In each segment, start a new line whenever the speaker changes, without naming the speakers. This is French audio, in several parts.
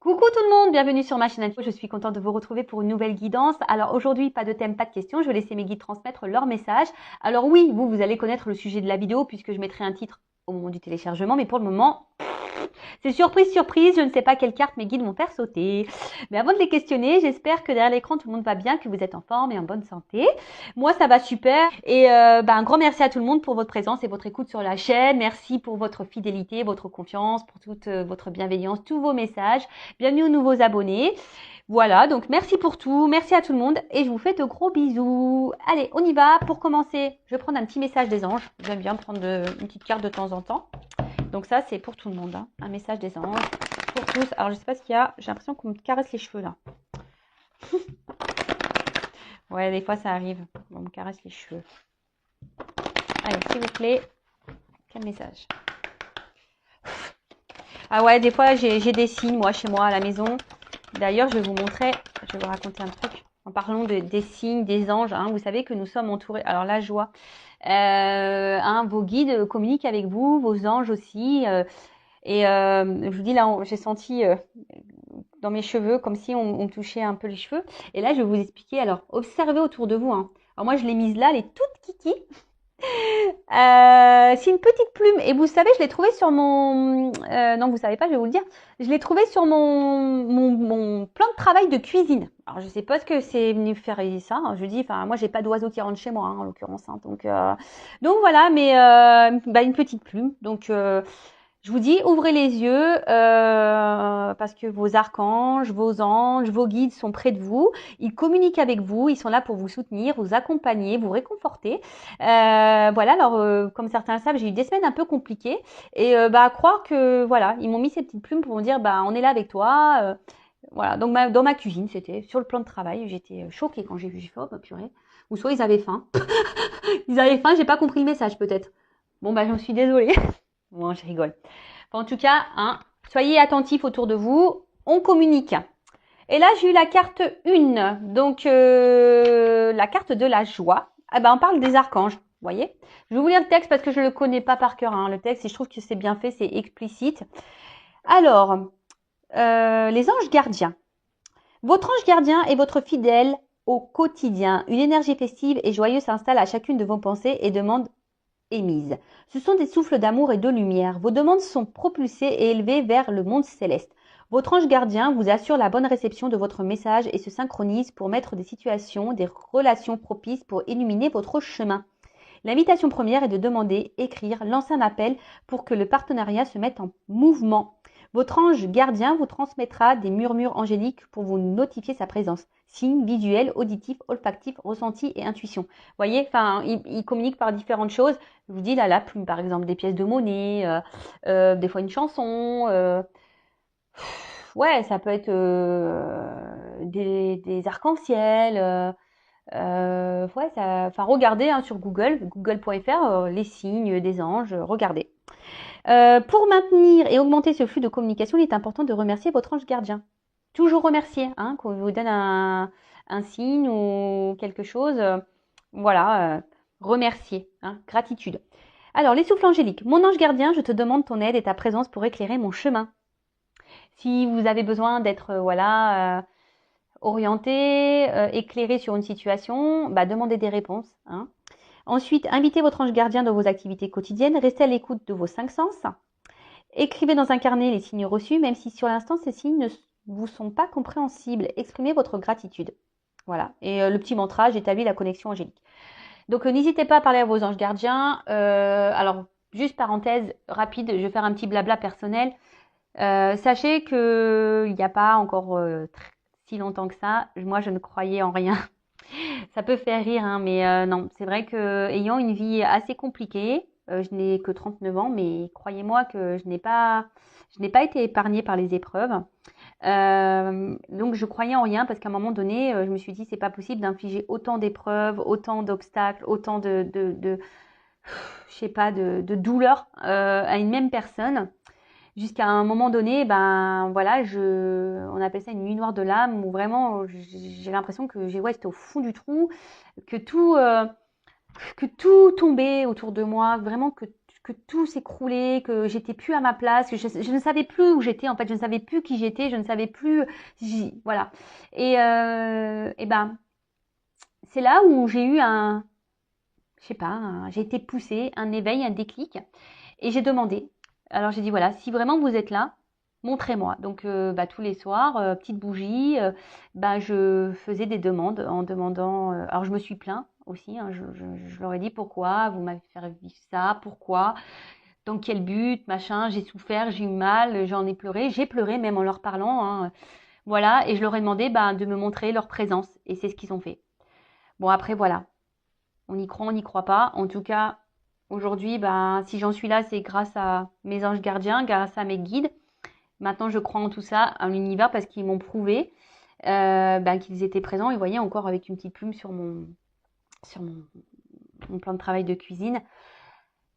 Coucou tout le monde, bienvenue sur ma chaîne info. Je suis contente de vous retrouver pour une nouvelle guidance. Alors aujourd'hui, pas de thème, pas de questions. Je vais laisser mes guides transmettre leur message. Alors oui, vous allez connaître le sujet de la vidéo puisque je mettrai un titre au moment du téléchargement. Mais pour le moment, c'est surprise, surprise. Je ne sais pas quelle carte mes guides vont faire sauter. Mais avant de les questionner, j'espère que derrière l'écran, tout le monde va bien, que vous êtes en forme et en bonne santé. Moi, ça va super. Et un grand merci à tout le monde pour votre présence et votre écoute sur la chaîne. Merci pour votre fidélité, votre confiance, pour toute votre bienveillance, tous vos messages. Bienvenue aux nouveaux abonnés. Voilà, donc merci pour tout, merci à tout le monde et je vous fais de gros bisous. Allez, on y va. Pour commencer, je vais prendre un petit message des anges. J'aime bien prendre une petite carte de temps en temps. Donc ça, c'est pour tout le monde, hein. Un message des anges pour tous. Alors, je sais pas ce qu'il y a. J'ai l'impression qu'on me caresse les cheveux, là. Ouais, des fois, ça arrive. On me caresse les cheveux. Allez, s'il vous plaît. Quel message? Ah ouais, des fois, j'ai des signes, moi, chez moi, à la maison. D'ailleurs, je vais vous montrer, je vais vous raconter un truc. En parlant des signes, des anges, hein, vous savez que nous sommes entourés. Alors, la joie. Vos guides communiquent avec vous, vos anges aussi. Je vous dis, là, j'ai senti dans mes cheveux comme si on me touchait un peu les cheveux. Et là, je vais vous expliquer. Alors, observez autour de vous, hein. Alors, moi, je l'ai mise là, elle est toute kiki. C'est une petite plume. Et vous savez, je l'ai trouvée sur mon... non, vous savez pas, je vais vous le dire. Je l'ai trouvée sur mon plan de travail de cuisine. Alors, je sais pas ce que c'est venu faire ça. Je dis, enfin, moi, j'ai pas d'oiseau qui rentre chez moi, hein, en l'occurrence. Hein. Donc voilà, mais une petite plume. Donc, je vous dis, ouvrez les yeux parce que vos archanges, vos anges, vos guides sont près de vous. Ils communiquent avec vous. Ils sont là pour vous soutenir, vous accompagner, vous réconforter. Voilà, alors comme certains le savent, j'ai eu des semaines un peu compliquées. Et croire que, voilà, ils m'ont mis ces petites plumes pour me dire, on est là avec toi. Voilà, donc dans ma cuisine, c'était sur le plan de travail. J'étais choquée quand j'ai vu, j'ai fait, oh, purée. Ou soit ils avaient faim. Ils avaient faim, j'ai pas compris le message peut-être. Bon, j'en suis désolée. Bon, je rigole. Enfin, en tout cas, hein, soyez attentifs autour de vous. On communique. Et là, j'ai eu la carte 1. Donc, la carte de la joie. On parle des archanges. Vous voyez? Je vais vous lire le texte parce que je ne le connais pas par cœur, hein, le texte. Et je trouve que c'est bien fait, c'est explicite. Alors, les anges gardiens. Votre ange gardien est votre fidèle au quotidien. Une énergie festive et joyeuse s'installe à chacune de vos pensées et demande émises. Ce sont des souffles d'amour et de lumière. Vos demandes sont propulsées et élevées vers le monde céleste. Votre ange gardien vous assure la bonne réception de votre message et se synchronise pour mettre des situations, des relations propices pour illuminer votre chemin. L'invitation première est de demander, écrire, lancer un appel pour que le partenariat se mette en mouvement. Votre ange gardien vous transmettra des murmures angéliques pour vous notifier sa présence. Signes visuels, auditifs, olfactifs, ressentis et intuition. Vous voyez, il communique par différentes choses. Je vous dis là, la plume par exemple, des pièces de monnaie, des fois une chanson. Ouais, ça peut être des arcs-en-ciel. Ouais, regardez hein, sur Google, google.fr, les signes des anges, regardez. Pour maintenir et augmenter ce flux de communication, il est important de remercier votre ange gardien. Toujours remercier, hein, quand il vous donne un signe ou quelque chose. Remercier, hein, gratitude. Alors, les souffles angéliques. Mon ange gardien, je te demande ton aide et ta présence pour éclairer mon chemin. Si vous avez besoin d'être, orienté, éclairé sur une situation, demandez des réponses. Hein. Ensuite, invitez votre ange gardien dans vos activités quotidiennes. Restez à l'écoute de vos 5 sens. Écrivez dans un carnet les signes reçus, même si sur l'instant ces signes ne vous sont pas compréhensibles. Exprimez votre gratitude. Voilà. Et le petit mantra, j'établis la connexion angélique. Donc n'hésitez pas à parler à vos anges gardiens. Alors, juste parenthèse rapide, je vais faire un petit blabla personnel. Sachez qu'il n'y a pas encore si longtemps que ça, moi je ne croyais en rien. Ça peut faire rire, hein, mais non, c'est vrai que ayant une vie assez compliquée, je n'ai que 39 ans, mais croyez-moi que je n'ai pas été épargnée par les épreuves. Donc je croyais en rien parce qu'à un moment donné, je me suis dit c'est pas possible d'infliger autant d'épreuves, autant d'obstacles, autant de douleurs à une même personne. Jusqu'à un moment donné, on appelle ça une nuit noire de l'âme, où vraiment j'ai l'impression que j'étais au fond du trou, que tout tombait autour de moi, vraiment que que tout s'écroulait, que j'étais plus à ma place, que je ne savais plus où j'étais, en fait, je ne savais plus qui j'étais, je ne savais plus, voilà. Et ben, c'est là où j'ai eu je sais pas, j'ai été poussée, un éveil, un déclic, et j'ai demandé. Alors j'ai dit voilà, si vraiment vous êtes là, montrez-moi. Donc tous les soirs, petite bougie, je faisais des demandes en demandant. Alors je me suis plaint aussi, hein, je leur ai dit pourquoi vous m'avez fait vivre ça, pourquoi, dans quel but, machin. J'ai souffert, j'ai eu mal, j'en ai pleuré, j'ai pleuré même en leur parlant. Hein, voilà, et je leur ai demandé de me montrer leur présence, et c'est ce qu'ils ont fait. Bon après voilà, on y croit, on n'y croit pas. En tout cas, aujourd'hui, si j'en suis là, c'est grâce à mes anges gardiens, grâce à mes guides. Maintenant, je crois en tout ça, à l'univers, parce qu'ils m'ont prouvé qu'ils étaient présents. Et vous voyez, encore avec une petite plume sur mon plan de travail de cuisine.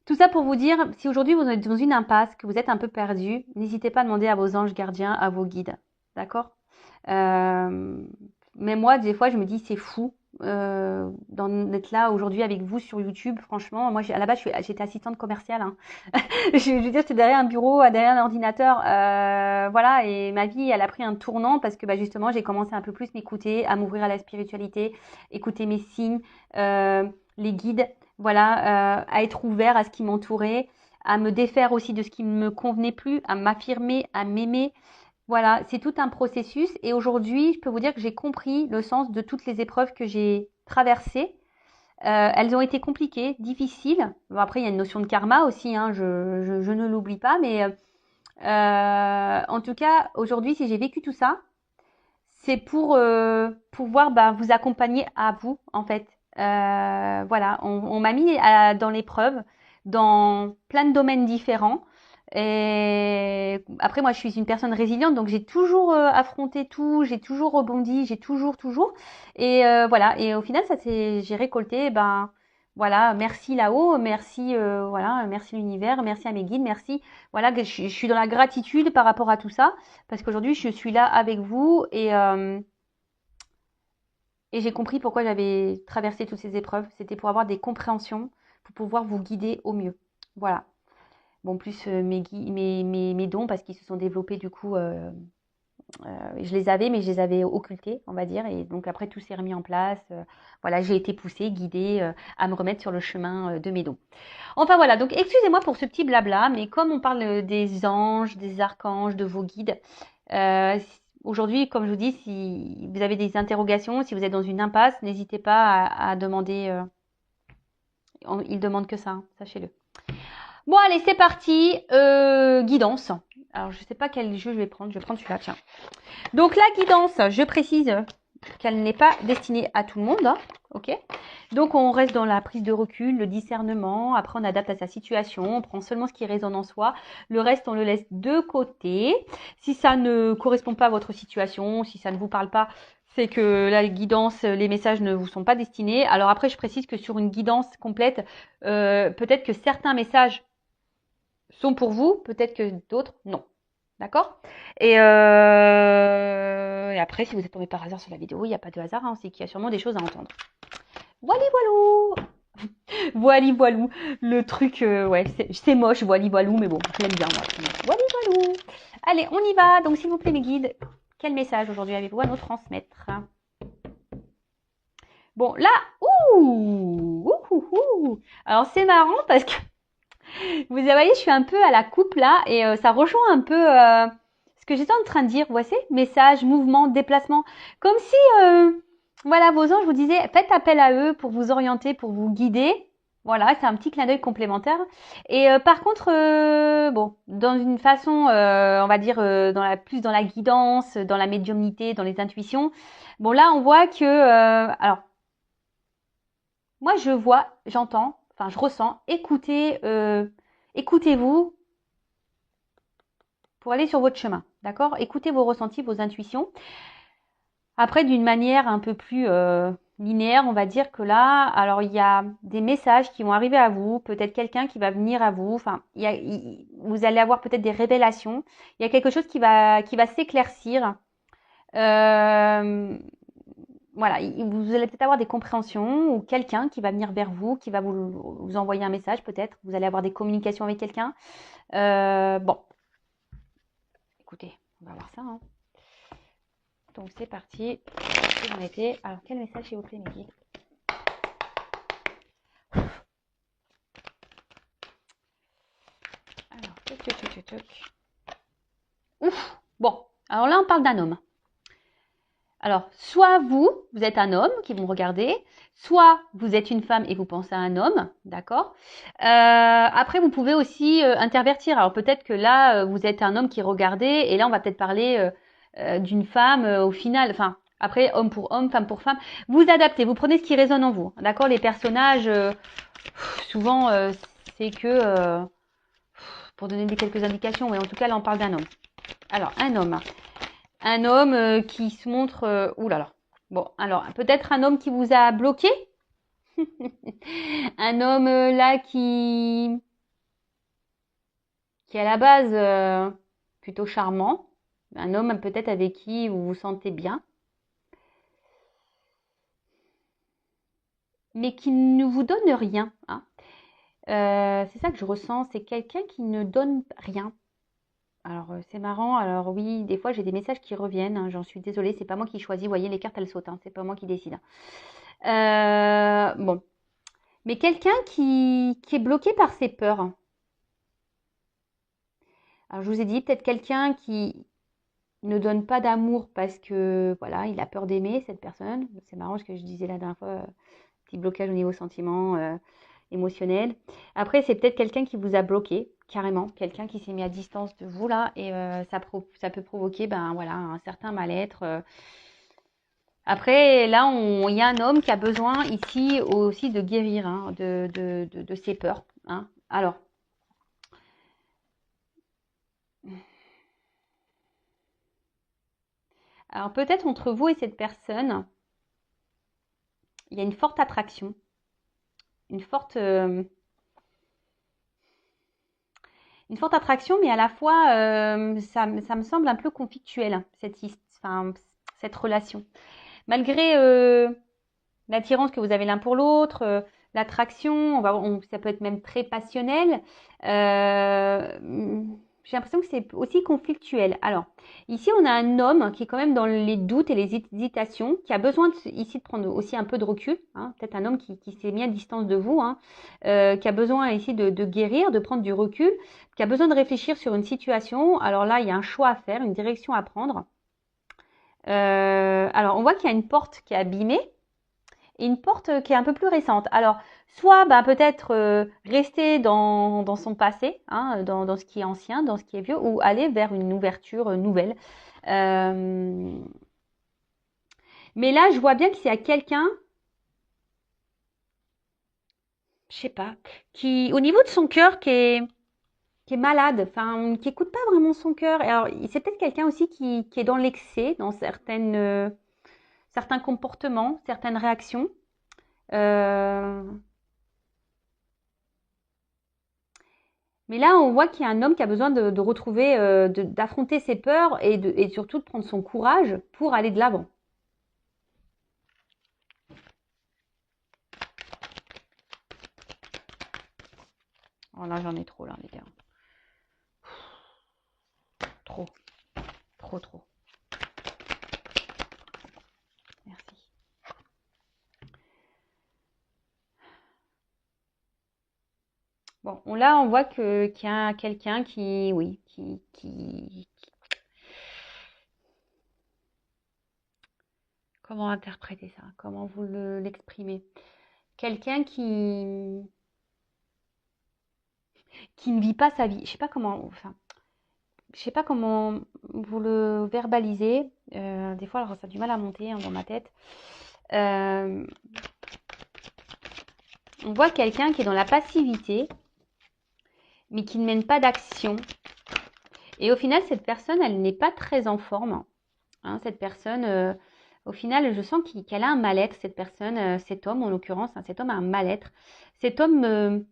Tout ça pour vous dire, si aujourd'hui vous êtes dans une impasse, que vous êtes un peu perdu, n'hésitez pas à demander à vos anges gardiens, à vos guides. D'accord Mais moi, des fois, je me dis, c'est fou d'être là aujourd'hui avec vous sur YouTube. Franchement, moi, à la base, j'étais assistante commerciale. Hein. je veux dire, j'étais derrière un bureau, derrière un ordinateur. Voilà, et ma vie, elle a pris un tournant parce que justement, j'ai commencé un peu plus m'écouter, à m'ouvrir à la spiritualité, écouter mes signes, les guides, voilà, à être ouvert à ce qui m'entourait, à me défaire aussi de ce qui ne me convenait plus, à m'affirmer, à m'aimer. Voilà, c'est tout un processus et aujourd'hui, je peux vous dire que j'ai compris le sens de toutes les épreuves que j'ai traversées. Elles ont été compliquées, difficiles. Bon, après, il y a une notion de karma aussi, hein, je ne l'oublie pas, mais en tout cas, aujourd'hui, si j'ai vécu tout ça, c'est pour pouvoir vous accompagner à vous, en fait. Voilà, on m'a mis dans l'épreuve, dans plein de domaines différents. Et après, moi, je suis une personne résiliente, donc j'ai toujours affronté tout, j'ai toujours rebondi, j'ai toujours. Et voilà. Et au final, j'ai récolté. Voilà, merci là-haut, merci, voilà, merci l'univers, merci à mes guides, merci. Voilà, que je suis dans la gratitude par rapport à tout ça, parce qu'aujourd'hui, je suis là avec vous et j'ai compris pourquoi j'avais traversé toutes ces épreuves. C'était pour avoir des compréhensions, pour pouvoir vous guider au mieux. Voilà. Bon, plus mes dons, parce qu'ils se sont développés du coup, je les avais, mais je les avais occultés, on va dire. Et donc après, tout s'est remis en place. Voilà, j'ai été poussée, guidée à me remettre sur le chemin de mes dons. Enfin voilà, donc excusez-moi pour ce petit blabla, mais comme on parle des anges, des archanges, de vos guides, aujourd'hui, comme je vous dis, si vous avez des interrogations, si vous êtes dans une impasse, n'hésitez pas à demander. Ils demandent que ça, hein, sachez-le. Bon, allez, c'est parti. Guidance. Alors, je ne sais pas quel jeu je vais prendre. Je vais prendre celui-là, tiens. Donc, la guidance, je précise qu'elle n'est pas destinée à tout le monde. Hein, ok. Donc, on reste dans la prise de recul, le discernement. Après, on adapte à sa situation. On prend seulement ce qui résonne en soi. Le reste, on le laisse de côté. Si ça ne correspond pas à votre situation, si ça ne vous parle pas, c'est que la guidance, les messages ne vous sont pas destinés. Alors après, je précise que sur une guidance complète, peut-être que certains messages sont pour vous, peut-être que d'autres, non. D'accord et après, si vous êtes tombé par hasard sur la vidéo, il n'y a pas de hasard, hein, c'est qu'il y a sûrement des choses à entendre. Voili voilou. Voili voilou. Le truc, ouais, c'est moche, voili voilou, mais bon, je l'aime bien, moi. Voili voilou. Allez, on y va. Donc, s'il vous plaît, mes guides, quel message aujourd'hui avez-vous à nous transmettre? Bon, là, alors c'est marrant parce que vous voyez, je suis un peu à la coupe là et ça rejoint un peu ce que j'étais en train de dire. Vous voyez, message, mouvement, déplacement. Comme si, voilà, vos anges vous disaient, faites appel à eux pour vous orienter, pour vous guider. Voilà, c'est un petit clin d'œil complémentaire. Et par contre, bon, dans une façon, on va dire, plus dans la guidance, dans la médiumnité, dans les intuitions. Bon, là, on voit que, alors, moi, je vois, j'entends, enfin, je ressens, écoutez-vous pour aller sur votre chemin, d'accord? Écoutez vos ressentis, vos intuitions. Après, d'une manière un peu plus linéaire, on va dire que là, alors il y a des messages qui vont arriver à vous, peut-être quelqu'un qui va venir à vous, enfin, vous allez avoir peut-être des révélations. Il y a quelque chose qui va s'éclaircir. voilà, vous allez peut-être avoir des compréhensions ou quelqu'un qui va venir vers vous, qui va vous envoyer un message peut-être. Vous allez avoir des communications avec quelqu'un. Bon, écoutez, on va voir ça. Hein. Donc c'est parti. Où j'en étais. Alors quel message s'il vous plaît, Mehdi? Alors, toc. Ouf. Bon, alors là on parle d'un homme. Alors, soit vous êtes un homme qui vous regardez, soit vous êtes une femme et vous pensez à un homme, d'accord. Après, vous pouvez aussi intervertir. Alors peut-être que là, vous êtes un homme qui regardait, et là, on va peut-être parler d'une femme au final. Enfin, après, homme pour homme, femme pour femme. Vous adaptez, vous prenez ce qui résonne en vous, d'accord. Les personnages, souvent, c'est que pour donner quelques indications, mais en tout cas, là, on parle d'un homme. Alors, un homme. Un homme qui se montre... ouh là là. Bon, alors, peut-être un homme qui vous a bloqué. Un homme là qui est à la base plutôt charmant. Un homme peut-être avec qui vous vous sentez bien. Mais qui ne vous donne rien. Hein. C'est ça que je ressens. C'est quelqu'un qui ne donne rien. Alors, c'est marrant. Alors oui, des fois, j'ai des messages qui reviennent. Hein. J'en suis désolée. C'est pas moi qui choisis. Vous voyez, les cartes, elles sautent. Hein. C'est pas moi qui décide. Bon. Mais quelqu'un qui est bloqué par ses peurs. Alors, je vous ai dit, peut-être quelqu'un qui ne donne pas d'amour parce que, voilà, il a peur d'aimer cette personne. C'est marrant ce que je disais la dernière fois, petit blocage au niveau sentiment, émotionnel. Après, c'est peut-être quelqu'un qui vous a bloqué, carrément. Quelqu'un qui s'est mis à distance de vous, là, et ça peut provoquer, ben voilà, un certain mal-être. Après, là, il y a un homme qui a besoin ici aussi de guérir hein, de ses peurs. Hein. Alors peut-être entre vous et cette personne, il y a une forte attraction, une forte, euh, une forte attraction, mais à la fois, ça me semble un peu conflictuel, cette relation. Malgré l'attirance que vous avez l'un pour l'autre, l'attraction, ça peut être même très passionnel. J'ai l'impression que c'est aussi conflictuel. Alors, ici, on a un homme qui est quand même dans les doutes et les hésitations, qui a besoin ici de prendre aussi un peu de recul. Hein, peut-être un homme qui s'est mis à distance de vous, hein, qui a besoin ici de guérir, de prendre du recul, qui a besoin de réfléchir sur une situation. Alors là, il y a un choix à faire, une direction à prendre. Alors, on voit qu'il y a une porte qui est abîmée et une porte qui est un peu plus récente. Alors, soit bah, peut-être rester dans son passé, hein, dans ce qui est ancien, dans ce qui est vieux, ou aller vers une ouverture nouvelle. Euh, Mais là, je vois bien que s'il y a quelqu'un, je sais pas, qui, au niveau de son cœur, qui est malade, enfin, qui écoute pas vraiment son cœur. Et alors, c'est peut-être quelqu'un aussi qui est dans l'excès, dans certains comportements, certaines réactions. Euh, Mais là, on voit qu'il y a un homme qui a besoin de retrouver, d'affronter ses peurs et surtout de prendre son courage pour aller de l'avant. Oh là, j'en ai trop là, les gars. Trop, trop. Merci. Bon, là, on voit qu'il y a quelqu'un qui, oui, comment interpréter ça? Comment vous l'exprimez? Quelqu'un qui ne vit pas sa vie. Je sais pas comment vous le verbalisez. Des fois, alors, ça a du mal à monter hein, dans ma tête. Euh, on voit quelqu'un qui est dans la passivité, mais qui ne mène pas d'action. Et au final, cette personne, elle n'est pas très en forme. Hein, cette personne, au final, je sens qu'elle a un mal-être, cette personne, cet homme en l'occurrence, hein, cet homme a un mal-être. Cet homme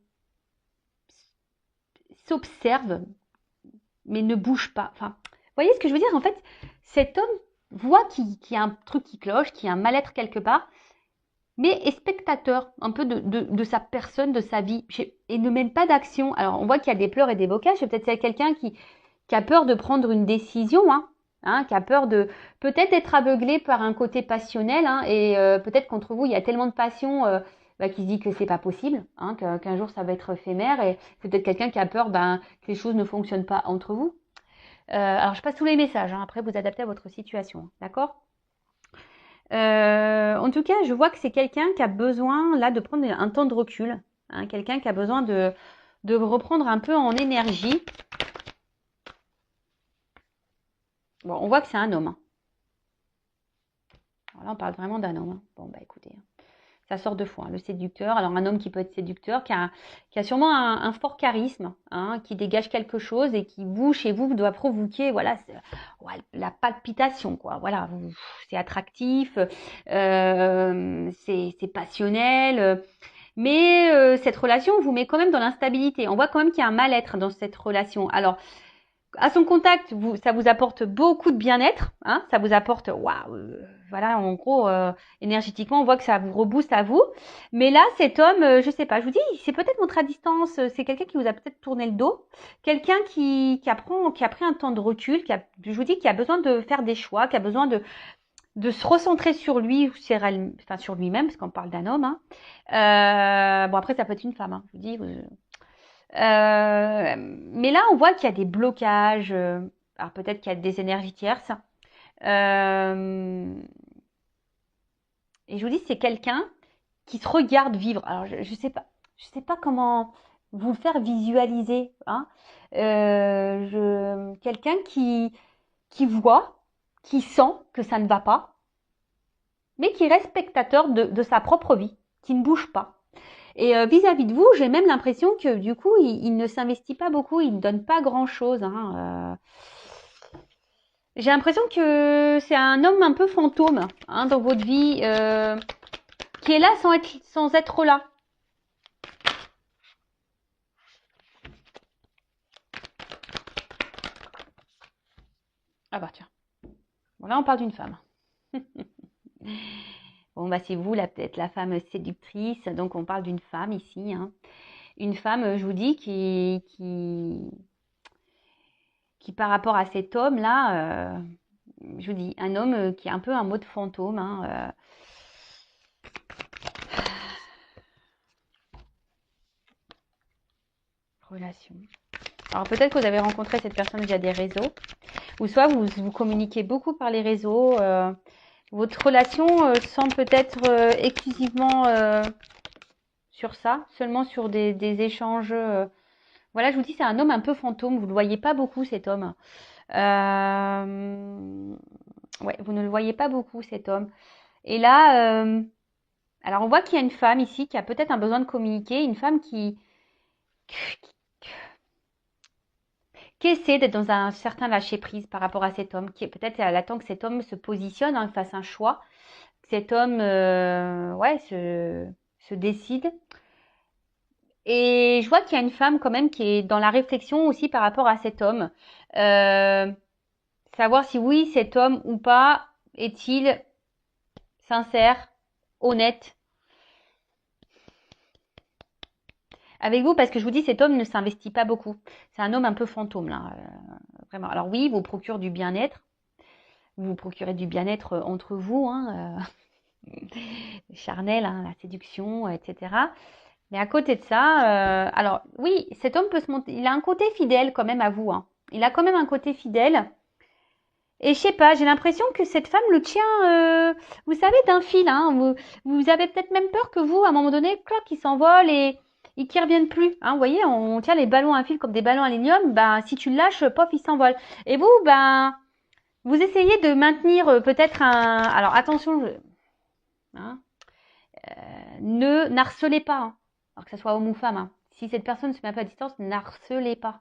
s'observe, mais ne bouge pas. Enfin, vous voyez ce que je veux dire? En fait, cet homme voit qu'il y a un truc qui cloche, qu'il y a un mal-être quelque part, mais est spectateur un peu de sa personne, de sa vie, et ne mène pas d'action. Alors, on voit qu'il y a des pleurs et des bocages. Peut-être c'est quelqu'un qui a peur de prendre une décision, qui a peur de peut-être être aveuglé par un côté passionnel, et peut-être qu'entre vous, il y a tellement de passion qui se dit que c'est pas possible, qu'un jour ça va être éphémère, et c'est peut-être quelqu'un qui a peur que les choses ne fonctionnent pas entre vous. Alors, je passe tous les messages, après vous adaptez à votre situation, d'accord? En tout cas, je vois que c'est quelqu'un qui a besoin là de prendre un temps de recul, quelqu'un qui a besoin de reprendre un peu en énergie. Bon, on voit que c'est un homme. Alors là, on parle vraiment d'un homme. Bon, bah écoutez, ça sort 2 fois, le séducteur. Alors, un homme qui peut être séducteur, qui a sûrement un fort charisme, qui dégage quelque chose et qui, vous, chez vous, doit provoquer, voilà, la palpitation, quoi. Voilà, c'est attractif, c'est passionnel. Mais cette relation vous met quand même dans l'instabilité. On voit quand même qu'il y a un mal-être dans cette relation. Alors, à son contact, ça vous apporte beaucoup de bien-être, ça vous apporte, voilà, en gros, énergétiquement, on voit que ça vous rebooste à vous. Mais là, cet homme, je sais pas, je vous dis, c'est peut-être montré à distance, c'est quelqu'un qui vous a peut-être tourné le dos, quelqu'un qui a pris un temps de recul, je vous dis, qui a besoin de faire des choix, qui a besoin de se recentrer sur lui, sur lui-même, parce qu'on parle d'un homme. Bon, après, ça peut être une femme, je vous dis. Mais là, on voit qu'il y a des blocages. Alors peut-être qu'il y a des énergies tierces. Et je vous dis, c'est quelqu'un qui se regarde vivre. Alors je sais pas comment vous le faire visualiser. Quelqu'un qui voit, qui sent que ça ne va pas, mais qui reste spectateur de sa propre vie, qui ne bouge pas. Et vis-à-vis de vous, j'ai même l'impression que du coup, il ne s'investit pas beaucoup, il ne donne pas grand-chose. J'ai l'impression que c'est un homme un peu fantôme dans votre vie, qui est là sans être là. Ah bah tiens, bon là on parle d'une femme. Bon bah c'est vous là peut-être la femme séductrice, donc on parle d'une femme ici. Une femme, je vous dis, qui par rapport à cet homme là, je vous dis, un homme qui est un peu un mode fantôme. Relation. Alors peut-être que vous avez rencontré cette personne via des réseaux, ou soit vous communiquez beaucoup par les réseaux. Votre relation semble peut-être exclusivement sur ça, seulement sur des échanges. Voilà, je vous dis, c'est un homme un peu fantôme. Vous ne le voyez pas beaucoup, cet homme. Ouais, vous ne le voyez pas beaucoup, cet homme. Et là, alors on voit qu'il y a une femme ici qui a peut-être un besoin de communiquer, une femme qui essaie d'être dans un certain lâcher-prise par rapport à cet homme, qui peut-être elle attend que cet homme se positionne, fasse un choix, que cet homme se décide. Et je vois qu'il y a une femme quand même qui est dans la réflexion aussi par rapport à cet homme. Savoir si oui, cet homme ou pas est-il sincère, honnête avec vous, parce que je vous dis, cet homme ne s'investit pas beaucoup. C'est un homme un peu fantôme, là, vraiment. Alors oui, il vous procure du bien-être. Vous procurez du bien-être entre vous, charnel, la séduction, etc. Mais à côté de ça, alors oui, cet homme peut se monter. Il a un côté fidèle quand même à vous. Il a quand même un côté fidèle. Et je sais pas, j'ai l'impression que cette femme le tient, vous savez, d'un fil. Vous avez peut-être même peur que vous, à un moment donné, clac, il s'envole et qu'il ne revienne plus. Vous voyez, on tient les ballons à fil comme des ballons à aluminium. Si tu le lâches, pof, il s'envole. Et vous, vous essayez de maintenir peut-être un. Alors attention, ne n'harcelez pas, alors que ce soit homme ou femme. Si cette personne ne se met pas à distance, n'harcelez pas.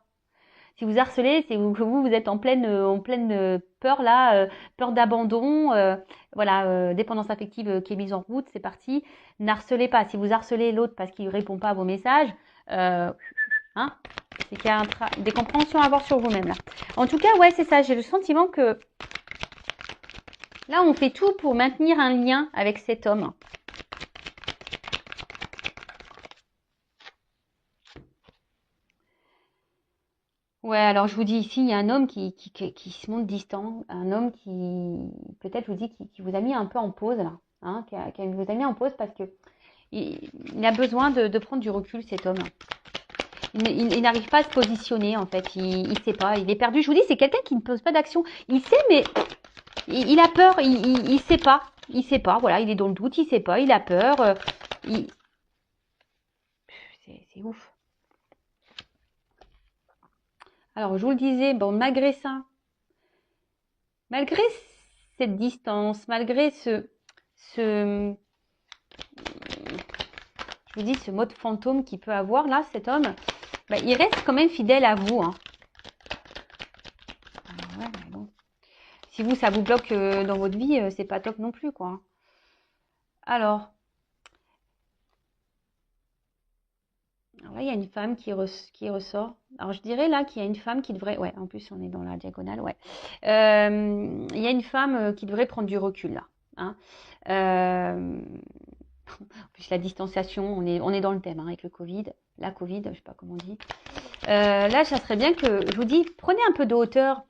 Si vous harcelez, c'est que vous êtes en pleine peur là, peur d'abandon, dépendance affective qui est mise en route, c'est parti. N'harcelez pas. Si vous harcelez l'autre parce qu'il ne répond pas à vos messages, c'est qu'il y a des compréhensions à avoir sur vous-même là. En tout cas, ouais, c'est ça. J'ai le sentiment que Là, on fait tout pour maintenir un lien avec cet homme. Ouais, alors je vous dis ici, il y a un homme qui se montre distant, un homme qui, peut-être, je vous dis, qui vous a mis un peu en pause, là, hein, qui vous a mis en pause parce que il a besoin de prendre du recul, cet homme. Il n'arrive pas à se positionner, en fait, il ne sait pas, il est perdu. Je vous dis, c'est quelqu'un qui ne pose pas d'action. Il sait, mais il a peur, il sait pas. Il sait pas, voilà, il est dans le doute, il sait pas, il a peur. Il... C'est ouf. Alors, je vous le disais, bon, malgré ça, malgré cette distance, malgré je vous dis, ce mode fantôme qu'il peut avoir, là, cet homme, bah, il reste quand même fidèle à vous. Hein. Alors, ouais, mais bon. Si vous, ça vous bloque dans votre vie, c'est pas top non plus, quoi. Alors là, il y a une femme qui ressort. Alors, je dirais là qu'il y a une femme qui devrait... Ouais, en plus, on est dans la diagonale, ouais. Il y a une femme qui devrait prendre du recul, là. Hein. En plus, la distanciation, on est dans le thème, hein, avec le Covid. La Covid, je sais pas comment on dit. Là, ça serait bien que... Je vous dis, prenez un peu de hauteur.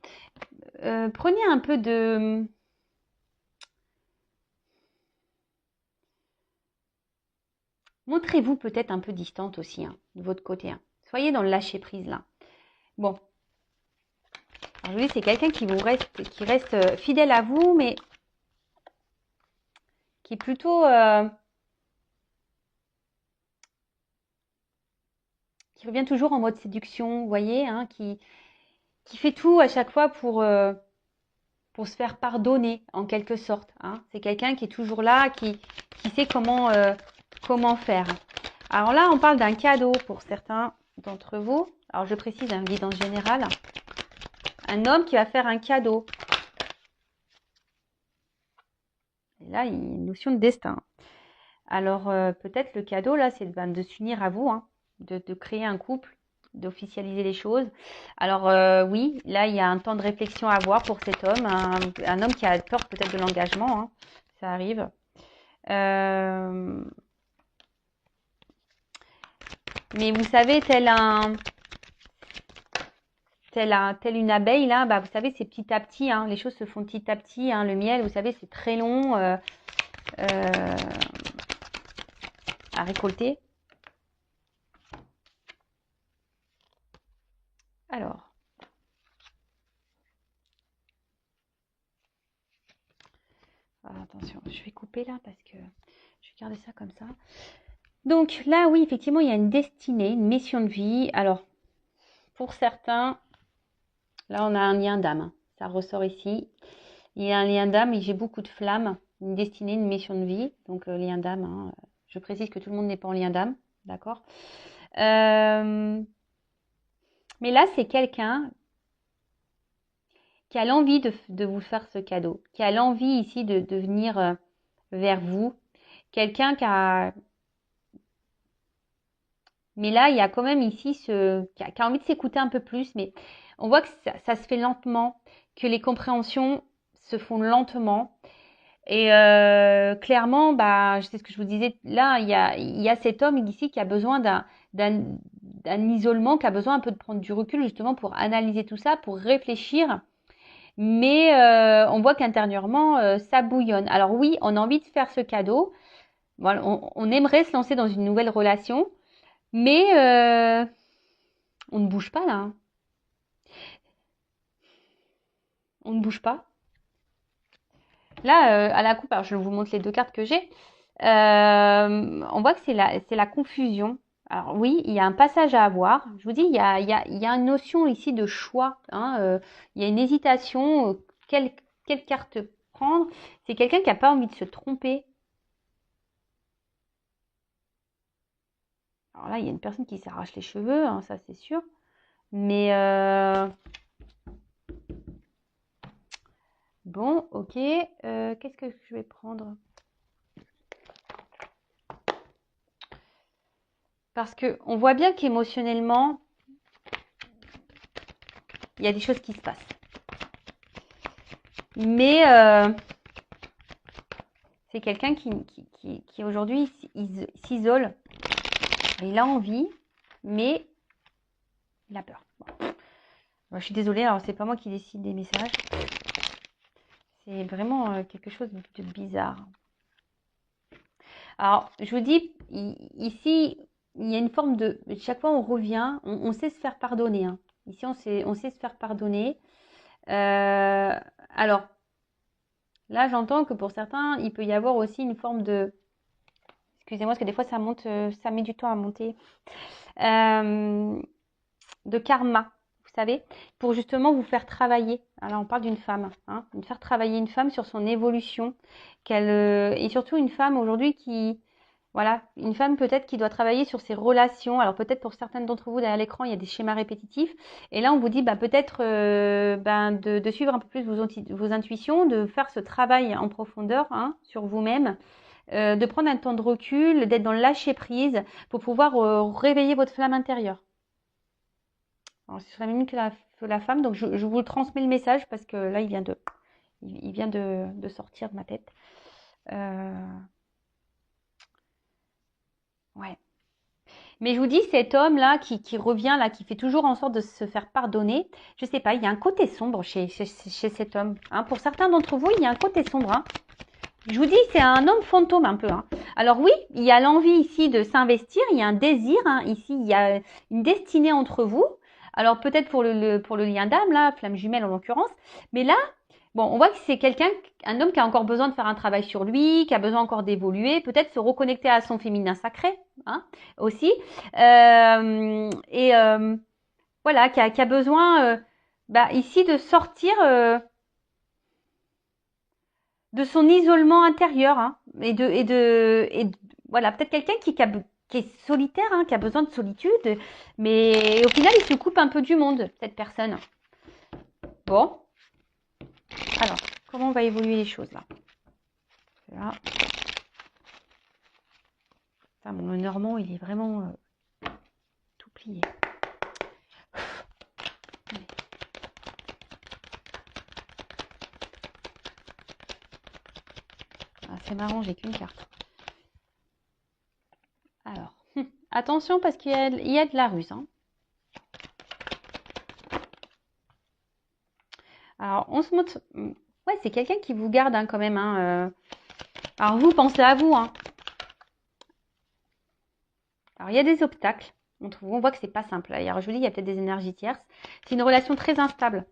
Prenez un peu de... Montrez-vous peut-être un peu distante aussi, hein, de votre côté. Hein. Soyez dans le lâcher-prise, là. Bon. Alors, je vous dis, c'est quelqu'un qui reste fidèle à vous, mais qui est plutôt... qui revient toujours en mode séduction, vous voyez, hein, qui fait tout à chaque fois pour se faire pardonner, en quelque sorte. Hein. C'est quelqu'un qui est toujours là, qui sait comment faire. Alors là, on parle d'un cadeau pour certains d'entre vous. Alors, je précise un guidance générale. Un homme qui va faire un cadeau. Et là, il y a une notion de destin. Alors, peut-être le cadeau, là, c'est de s'unir à vous, hein, de créer un couple, d'officialiser les choses. Alors, oui, là, il y a un temps de réflexion à avoir pour cet homme, un homme qui a peur peut-être de l'engagement, hein, ça arrive. Mais vous savez, telle une abeille, là, bah, vous savez, c'est petit à petit, hein, les choses se font petit à petit. Hein, le miel, vous savez, c'est très long à récolter. Alors, attention, je vais couper là parce que je vais garder ça comme ça. Donc là, oui, effectivement, il y a une destinée, une mission de vie. Alors, pour certains, là, on a un lien d'âme. Ça ressort ici. Il y a un lien d'âme et j'ai beaucoup de flammes. Une destinée, une mission de vie. Donc, lien d'âme. Hein. Je précise que tout le monde n'est pas en lien d'âme. D'accord. Mais là, c'est quelqu'un qui a l'envie de vous faire ce cadeau. Qui a l'envie ici de venir vers vous. Quelqu'un qui a... Mais là, il y a quand même ici qui a envie de s'écouter un peu plus, mais on voit que ça se fait lentement, que les compréhensions se font lentement. Et clairement, bah, c'est ce que je vous disais, là, il y a cet homme ici qui a besoin d'un isolement, qui a besoin un peu de prendre du recul justement pour analyser tout ça, pour réfléchir. Mais on voit qu'intérieurement, ça bouillonne. Alors oui, on a envie de faire ce cadeau. Voilà, on aimerait se lancer dans une nouvelle relation. Mais on ne bouge pas là. Hein. On ne bouge pas. Là, à la coupe, alors je vous montre les deux cartes que j'ai. On voit que c'est la confusion. Alors oui, il y a un passage à avoir. Je vous dis, il y a une notion ici de choix. Hein, il y a une hésitation. Quelle carte prendre? C'est quelqu'un qui n'a pas envie de se tromper. Alors là, il y a une personne qui s'arrache les cheveux, hein, ça c'est sûr. Mais bon, ok. Qu'est-ce que je vais prendre? Parce que on voit bien qu'émotionnellement, il y a des choses qui se passent. Mais c'est quelqu'un qui aujourd'hui s'isole. Il a envie, mais il a peur. Bon. Bon, je suis désolée, alors c'est pas moi qui décide des messages. C'est vraiment quelque chose de bizarre. Alors, je vous dis, ici, il y a une forme de... Chaque fois, on revient, on sait se faire pardonner. Hein. Ici, on sait se faire pardonner. Alors, là, j'entends que pour certains, il peut y avoir aussi une forme de... Excusez-moi, parce que des fois, ça monte, ça met du temps à monter. De karma, vous savez, pour justement vous faire travailler. Alors, on parle d'une femme, hein, de faire travailler une femme sur son évolution. Et surtout une femme aujourd'hui qui... Voilà, une femme peut-être qui doit travailler sur ses relations. Alors peut-être pour certaines d'entre vous derrière l'écran, il y a des schémas répétitifs. Et là, on vous dit peut-être de suivre un peu plus vos intuitions, de faire ce travail en profondeur hein, sur vous-même, de prendre un temps de recul, d'être dans le lâcher-prise pour pouvoir réveiller votre flamme intérieure. Alors c'est sur la même ligne que la femme, donc je vous transmets le message parce que là, il vient de sortir de ma tête. Ouais. Mais je vous dis, cet homme-là qui revient, là, qui fait toujours en sorte de se faire pardonner, je sais pas, il y a un côté sombre chez cet homme. Hein. Pour certains d'entre vous, il y a un côté sombre. Hein. Je vous dis, c'est un homme fantôme un peu. Hein. Alors oui, il y a l'envie ici de s'investir, il y a un désir. Hein. Ici, il y a une destinée entre vous. Alors peut-être pour le lien d'âme, là, flamme jumelle en l'occurrence. Mais là, bon, on voit que c'est un homme qui a encore besoin de faire un travail sur lui, qui a besoin encore d'évoluer, peut-être se reconnecter à son féminin sacré, hein, aussi. Voilà, qui a besoin ici de sortir de son isolement intérieur, hein, voilà, peut-être quelqu'un qui est solitaire, hein, qui a besoin de solitude, mais au final, il se coupe un peu du monde, cette personne. Bon. Alors, comment on va évoluer les choses là? Là. Enfin, mon normand, il est vraiment tout plié. Ah, c'est marrant, j'ai qu'une carte. Alors, attention parce qu'il y a de la ruse. Hein. Alors, on se montre... Ouais, c'est quelqu'un qui vous garde hein, quand même. Hein, Alors, vous, pensez à vous. Hein. Alors, il y a des obstacles. On voit que c'est pas simple. Alors, je vous dis, il y a peut-être des énergies tierces. C'est une relation très instable.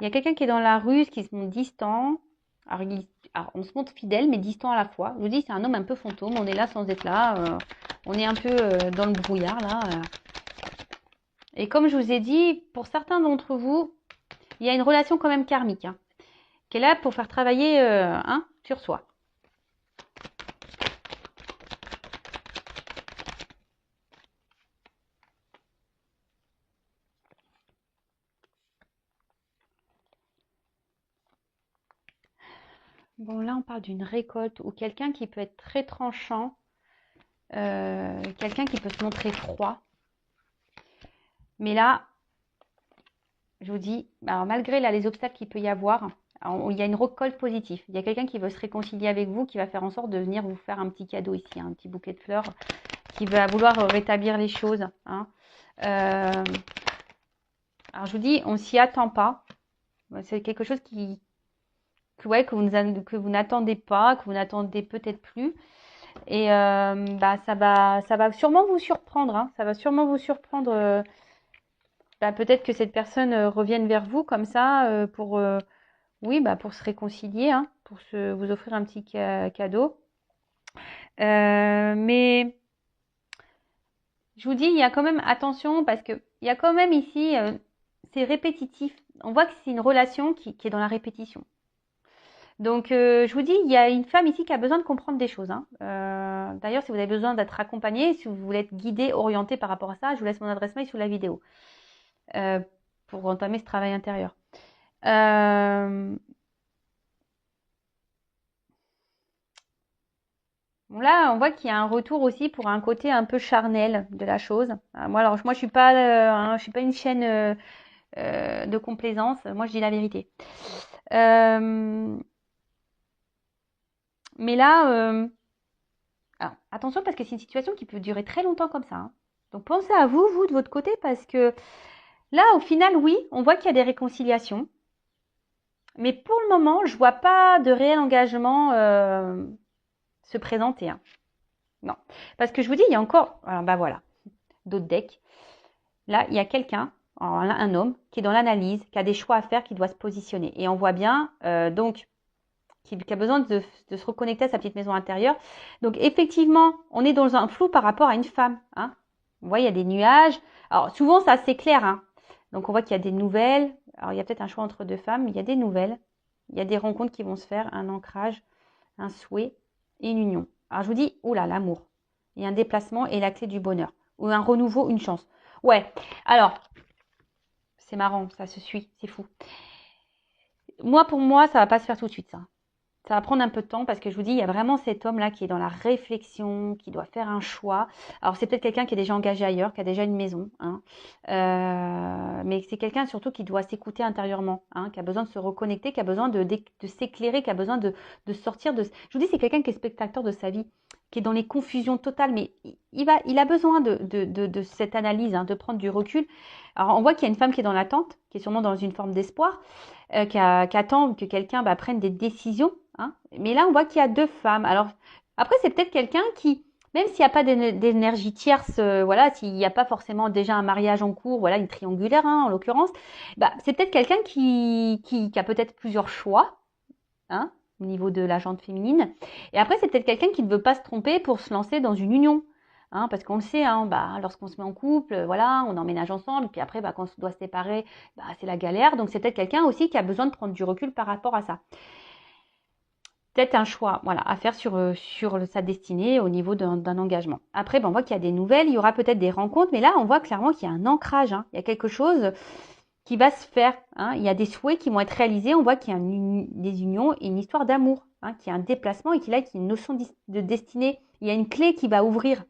Il y a quelqu'un qui est dans la ruse, qui se montre distant. Alors, on se montre fidèle, mais distant à la fois. Je vous dis, c'est un homme un peu fantôme. On est là sans être là. On est un peu dans le brouillard, là. Et comme je vous ai dit, pour certains d'entre vous, il y a une relation quand même karmique, hein, qui est là pour faire travailler sur soi. Bon, là, on parle d'une récolte ou quelqu'un qui peut être très tranchant, quelqu'un qui peut se montrer froid. Mais là, je vous dis, alors malgré là, les obstacles qu'il peut y avoir, il y a une récolte positive. Il y a quelqu'un qui veut se réconcilier avec vous, qui va faire en sorte de venir vous faire un petit cadeau ici, un petit bouquet de fleurs, qui va vouloir rétablir les choses. Hein. Alors je vous dis, on s'y attend pas. C'est quelque chose que vous n'attendez pas, que vous n'attendez peut-être plus. Et ça va sûrement vous surprendre. Hein. Ça va sûrement vous surprendre. Peut-être que cette personne revienne vers vous comme ça pour se réconcilier, hein, pour vous offrir un petit cadeau. Mais je vous dis, il y a quand même attention parce que il y a quand même ici, c'est répétitif. On voit que c'est une relation qui est dans la répétition. Donc, je vous dis, il y a une femme ici qui a besoin de comprendre des choses. Hein. D'ailleurs, si vous avez besoin d'être accompagné, si vous voulez être guidé, orienté par rapport à ça, je vous laisse mon adresse mail sous la vidéo pour entamer ce travail intérieur. Bon, là, on voit qu'il y a un retour aussi pour un côté un peu charnel de la chose. Moi, je suis pas une chaîne de complaisance. Moi, je dis la vérité. Mais là, alors, attention parce que c'est une situation qui peut durer très longtemps comme ça, hein. Donc pensez à vous, de votre côté, parce que là, au final, oui, on voit qu'il y a des réconciliations. Mais pour le moment, je vois pas de réel engagement se présenter, hein. Non. Parce que je vous dis, il y a encore, alors bah voilà, d'autres decks. Là, il y a quelqu'un, un homme, qui est dans l'analyse, qui a des choix à faire, qui doit se positionner. Et on voit bien, donc, qui a besoin de se reconnecter à sa petite maison intérieure. Donc, effectivement, on est dans un flou par rapport à une femme, hein. Vous voyez, il y a des nuages. Alors, souvent, c'est assez clair, hein. Donc, on voit qu'il y a des nouvelles. Alors, il y a peut-être un choix entre deux femmes, mais il y a des nouvelles. Il y a des rencontres qui vont se faire, un ancrage, un souhait et une union. Alors, je vous dis, oula, l'amour. Il y a un déplacement et la clé du bonheur. Ou un renouveau, une chance. Ouais, alors, c'est marrant, ça se suit, c'est fou. Moi, pour moi, ça va pas se faire tout de suite, ça. Ça va prendre un peu de temps parce que je vous dis, il y a vraiment cet homme-là qui est dans la réflexion, qui doit faire un choix. Alors, c'est peut-être quelqu'un qui est déjà engagé ailleurs, qui a déjà une maison, hein. Mais c'est quelqu'un surtout qui doit s'écouter intérieurement, hein, qui a besoin de se reconnecter, qui a besoin de s'éclairer, qui a besoin de sortir de... Je vous dis, c'est quelqu'un qui est spectateur de sa vie, qui est dans les confusions totales, mais il a besoin de cette analyse, hein, de prendre du recul. Alors, on voit qu'il y a une femme qui est dans l'attente, qui est sûrement dans une forme d'espoir, qui attend que quelqu'un prenne des décisions, hein. Mais là, on voit qu'il y a deux femmes. Alors, après, c'est peut-être quelqu'un qui, même s'il n'y a pas d'énergie tierce, voilà, s'il n'y a pas forcément déjà un mariage en cours, voilà, une triangulaire, hein, en l'occurrence, c'est peut-être quelqu'un qui a peut-être plusieurs choix, hein, au niveau de la jante féminine. Et après, c'est peut-être quelqu'un qui ne veut pas se tromper pour se lancer dans une union. Hein, parce qu'on le sait, hein, lorsqu'on se met en couple, voilà, on emménage ensemble, puis après, quand on doit se séparer, c'est la galère. Donc, c'est peut-être quelqu'un aussi qui a besoin de prendre du recul par rapport à ça. Peut-être un choix, voilà, à faire sur sa destinée au niveau d'un engagement. Après, on voit qu'il y a des nouvelles, il y aura peut-être des rencontres, mais là, on voit clairement qu'il y a un ancrage, hein. Il y a quelque chose qui va se faire, hein. Il y a des souhaits qui vont être réalisés. On voit qu'il y a des unions et une histoire d'amour, hein, qu'il y a un déplacement et qu'il y a une notion de destinée. Il y a une clé qui va ouvrir,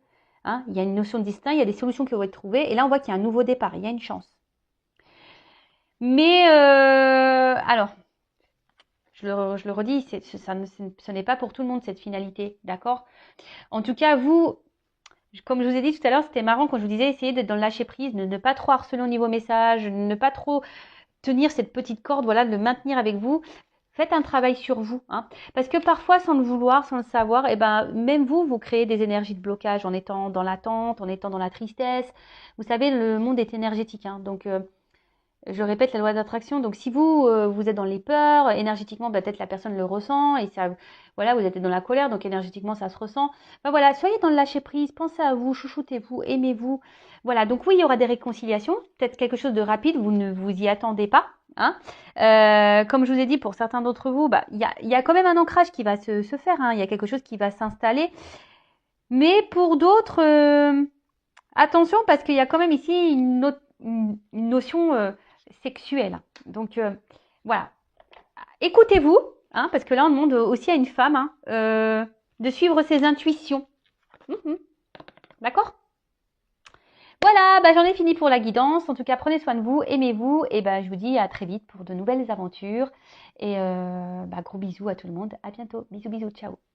hein. Il y a une notion de destin, il y a des solutions qui vont être trouvées. Et là, on voit qu'il y a un nouveau départ, il y a une chance. Mais alors, je le redis, ce n'est pas pour tout le monde cette finalité, d'accord? En tout cas, vous, comme je vous ai dit tout à l'heure, c'était marrant quand je vous disais essayez d'être dans le lâcher prise, ne pas trop harceler au niveau message, ne pas trop tenir cette petite corde, voilà, de le maintenir avec vous. Faites un travail sur vous, hein, parce que parfois, sans le vouloir, sans le savoir, même vous créez des énergies de blocage en étant dans l'attente, en étant dans la tristesse. Vous savez, le monde est énergétique, hein, donc je répète la loi d'attraction. Donc si vous êtes dans les peurs, énergétiquement, peut-être la personne le ressent et ça, voilà, vous êtes dans la colère, donc énergétiquement ça se ressent. Voilà, soyez dans le lâcher prise, pensez à vous, chouchoutez-vous, aimez-vous. Voilà, donc oui, il y aura des réconciliations, peut-être quelque chose de rapide, vous ne vous y attendez pas, hein. Comme je vous ai dit, pour certains d'entre vous, il y a quand même un ancrage qui va se faire, hein. Il y a quelque chose qui va s'installer. Mais pour d'autres, attention parce qu'il y a quand même ici une notion sexuelle. Donc voilà, écoutez-vous, hein, parce que là on demande aussi à une femme, hein, de suivre ses intuitions. D'accord? Voilà, j'en ai fini pour la guidance. En tout cas, prenez soin de vous, aimez-vous, et je vous dis à très vite pour de nouvelles aventures. Et gros bisous à tout le monde. À bientôt. Bisous, bisous, ciao.